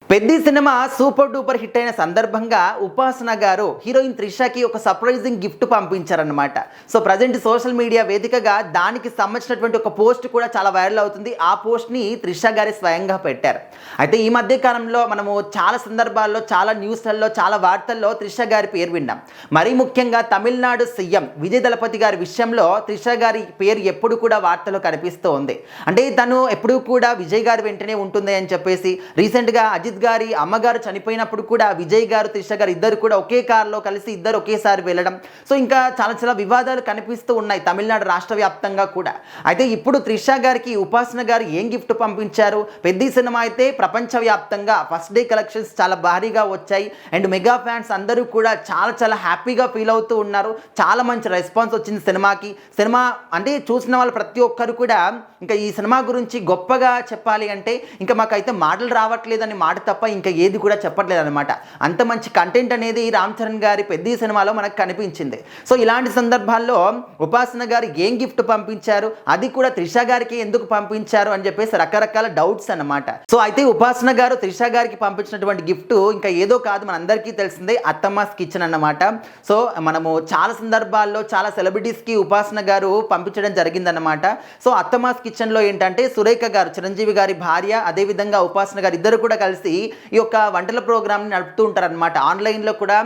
పెద్ది సినిమా super duper hit అయిన సందర్భంగా ఉపాసన గారు హీరోయిన్ త్రిషకి ఒక సర్ప్రైజింగ్ గిఫ్ట్ పంపించారనమాట. సో ప్రజెంట్ సోషల్ మీడియా వేదికగా దానికి సంబంధించినటువంటి ఒక పోస్ట్ కూడా చాలా వైరల్ అవుతుంది. ఆ పోస్ట్ని త్రిష గారి స్వయంగా పెట్టారు. అయితే ఈ మధ్య కాలంలో మనము చాలా సందర్భాల్లో, చాలా న్యూస్లలో, చాలా వార్తల్లో త్రిష గారి పేరు విన్నాం. మరీ ముఖ్యంగా తమిళనాడు సీఎం విజయ్ దళపతి గారి విషయంలో త్రిష గారి పేరు ఎప్పుడు కూడా వార్తలో కనిపిస్తూ ఉంది. అంటే తను ఎప్పుడూ కూడా విజయ్ గారి వెంటనే ఉంటుంది అని చెప్పేసి, రీసెంట్గా అజిత్ గారి అమ్మగారు చనిపోయినప్పుడు కూడా విజయ్ గారు, త్రిష గారు ఇద్దరు కూడా ఒకే కారులో కలిసి ఇద్దరు ఒకేసారి వెళ్ళడం. సో ఇంకా చాలా వివాదాలు కనిపిస్తూ ఉన్నాయి తమిళనాడు రాష్ట్ర వ్యాప్తంగా కూడా. అయితే ఇప్పుడు త్రిష గారికి ఉపాసన గారు ఏం గిఫ్ట్ పంపించారు? పెద్ద సినిమా అయితే ప్రపంచవ్యాప్తంగా ఫస్ట్ డే కలెక్షన్స్ చాలా భారీగా వచ్చాయి. అండ్ మెగా ఫ్యాన్స్ అందరూ కూడా చాలా హ్యాపీగా ఫీల్ అవుతూ ఉన్నారు. చాలా మంచి రెస్పాన్స్ వచ్చింది సినిమాకి. సినిమా అంటే చూసిన వాళ్ళు ప్రతి ఒక్కరు కూడా ఇంకా ఈ సినిమా గురించి గొప్పగా చెప్పాలి అంటే ఇంకా మాకైతే మాటలు రావట్లేదని మాట తప్ప ఇంకా ఏది కూడా చెప్పట్లేదు అనమాట. అంత మంచి కంటెంట్ అనేది రామ్ చరణ్ గారి పెద్ద సినిమాలో మనకు కనిపించింది. సో ఇలాంటి సందర్భాల్లో ఉపాసన గారు ఏం గిఫ్ట్ పంపించారు, అది కూడా త్రిష గారికి ఎందుకు పంపించారు అని చెప్పేసి రకరకాల డౌట్స్ అనమాట. సో అయితే ఉపాసన గారు త్రిష గారికి పంపించినటువంటి గిఫ్ట్ ఇంకా ఏదో కాదు, మనందరికీ తెలిసిందే, అత్తమ్మాస్ కిచెన్ అన్నమాట. సో మనము చాలా సందర్భాల్లో చాలా సెలబ్రిటీస్కి ఉపాసన గారు పంపించడం జరిగిందన్నమాట. సో అత్తమ్మాస్ కిచెన్లో ఏంటంటే సురేఖ గారు, చిరంజీవి గారి భార్య, అదేవిధంగా ఉపాసన గారు ఇద్దరు కూడా కలిసి ఈ యొక్క వంటల ప్రోగ్రామ్ని నడుపుతూ ఉంటారు అనమాట. ఆన్లైన్లో కూడా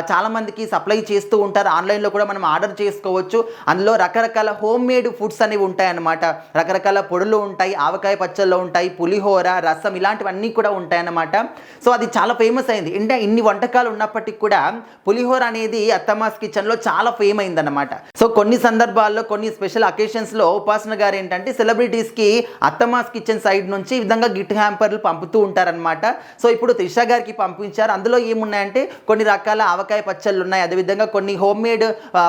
చాలామందికి సప్లై చేస్తూ ఉంటారు. ఆన్లైన్లో కూడా మనం ఆర్డర్ చేసుకోవచ్చు. అందులో రకరకాల హోమ్ మేడ్ ఫుడ్స్ అనేవి ఉంటాయన్నమాట. రకరకాల పొడులు ఉంటాయి, ఆవకాయ పచ్చళ్ళు ఉంటాయి, పులిహోర, రసం, ఇలాంటివన్నీ కూడా ఉంటాయన్నమాట. సో అది చాలా ఫేమస్ అయింది. అంటే ఇన్ని వంటకాలు ఉన్నప్పటికీ కూడా పులిహోర అనేది అత్తమ్మాస్ కిచెన్లో చాలా ఫేమ్ అయిందన్నమాట. సో కొన్ని సందర్భాల్లో, కొన్ని స్పెషల్ అకేషన్స్లో ఉపాసన గారు ఏంటంటే సెలబ్రిటీస్కి అత్తమ్మాస్ కిచెన్ సైడ్ నుంచి ఈ విధంగా గిఫ్ట్ హ్యాంపర్లు పంపుతూ ఉంటారనమాట. సో ఇప్పుడు త్రిష గారికి పంపించారు. అందులో ఏమున్నాయంటే కొన్ని రకాల ఆవకాయ పచ్చళ్ళు ఉన్నాయి, అదేవిధంగా కొన్ని హోమ్ మేడ్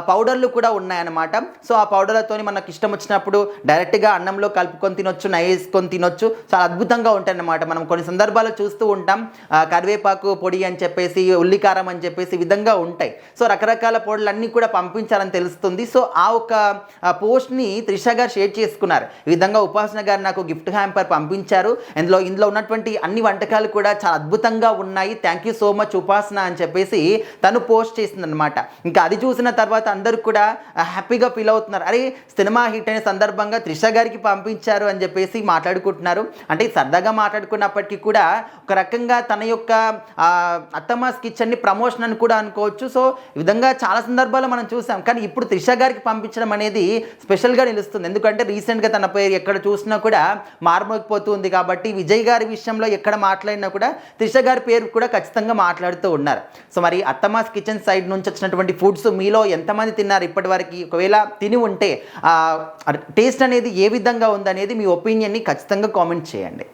పౌడర్లు కూడా ఉన్నాయన్నమాట. సో ఆ పౌడర్లతో మనకు ఇష్టం వచ్చినప్పుడు డైరెక్ట్గా అన్నంలో కలుపుకొని తినొచ్చు, నెయ్యి వేసుకొని తినొచ్చు. చాలా అద్భుతంగా ఉంటాయి అన్నమాట. మనం కొన్ని సందర్భాల్లో చూస్తూ ఉంటాం, కరివేపాకు పొడి అని చెప్పేసి, ఉల్లికారం అని చెప్పేసి ఈ విధంగా ఉంటాయి. సో రకరకాల పొడులన్నీ కూడా పంపించాలని తెలుస్తుంది. సో ఆ ఒక పోస్ట్ని త్రిష గారు షేర్ చేసుకున్నారు. ఈ విధంగా ఉపాసన గారు నాకు గిఫ్ట్ హ్యాంపర్ పంపించారు, ఇందులో ఉన్నటువంటి అన్ని వంటకాలు కూడా చాలా అద్భుతంగా ఉన్నాయి, థ్యాంక్ యూ సో మచ్ ఉపాసన అని చెప్పేసి తను పోస్ట్ చేసిందనమాట. ఇంకా అది చూసిన తర్వాత అందరూ కూడా హ్యాపీగా ఫీల్ అవుతున్నారు. అరే సినిమా హిట్ అయిన సందర్భంగా త్రిష గారికి పంపించారు అని చెప్పేసి మాట్లాడుకుంటున్నారు. అంటే సరదాగా మాట్లాడుకున్నప్పటికీ కూడా ఒక రకంగా తన యొక్క అత్తమ్మాస్ కిచెన్ని ప్రమోషన్ అని కూడా అనుకోవచ్చు. సో ఈ విధంగా చాలా సందర్భాల్లో మనం చూసాం. కానీ ఇప్పుడు త్రిష గారికి పంపించడం అనేది స్పెషల్గా నిలుస్తుంది. ఎందుకంటే రీసెంట్గా తన పేరు ఎక్కడ చూసినా కూడా మారుమోగిపోతుంది. కాబట్టి విజయ్ గారి విషయంలో ఎక్కడ మాట్లాడినా కూడా త్రిష గారి పేరు కూడా ఖచ్చితంగా మాట్లాడుతూ ఉన్నారు. సో మరి అత్తమ్మాస్ కిచెన్ సైడ్ నుంచి వచ్చినటువంటి ఫుడ్స్ మీలో ఎంతమంది తిన్నారు ఇప్పటివరకు? ఒకవేళ తిని ఉంటే టేస్ట్ అనేది ఏ విధంగా ఉందనేది మీ ఒపీనియన్ని ఖచ్చితంగా కామెంట్ చేయండి.